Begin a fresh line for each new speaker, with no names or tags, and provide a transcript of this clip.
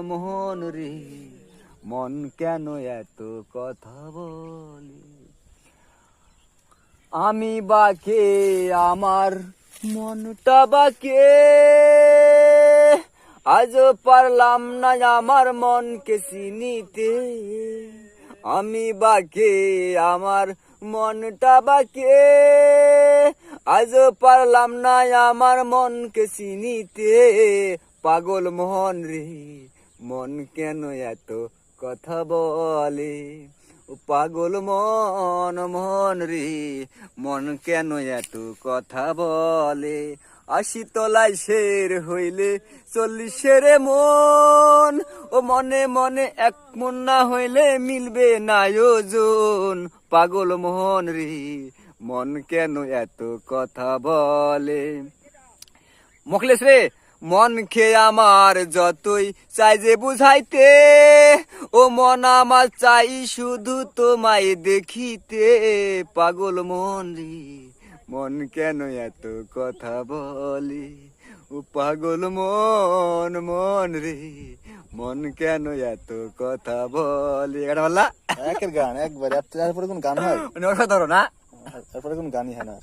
মোহন রে, মন কেন এত কথা বলে? আমি বাকে আমার মনটা বাকে, আজও পারলাম না আমার মনকে চিনিতে। আমি বাকে আমার মনটা বাকে, আজও পারলাম না আমার মনকে চিনিতে। পাগল মোহন রে, মন কেন এত কথা বলে? ও পাগল মন মোহন রে, মন কেন এত কথা বলে? ৮০ তলায় শের হইলে ৪০ মন, ও মনে মনে এক মন না হইলে মিলবে না ওজন। পাগল মোহন রে, মন কেন এত কথা বলে? মোখলেস রে, মন খেয়ে আমার যতই চাই যে বুঝাইতে, ও মন আমার চাই শুধু তোমায় দেখিতে। পাগল মন রে, মন কেন এত কথা বলে? ও পাগল মন মন রে, মন কেন এত কথা বলে? এটা বললা
একের গান একবারে, এরপরে কোন গান হয়?
মানে অসাধারণ না?
এরপরে কোন গানই হয় না।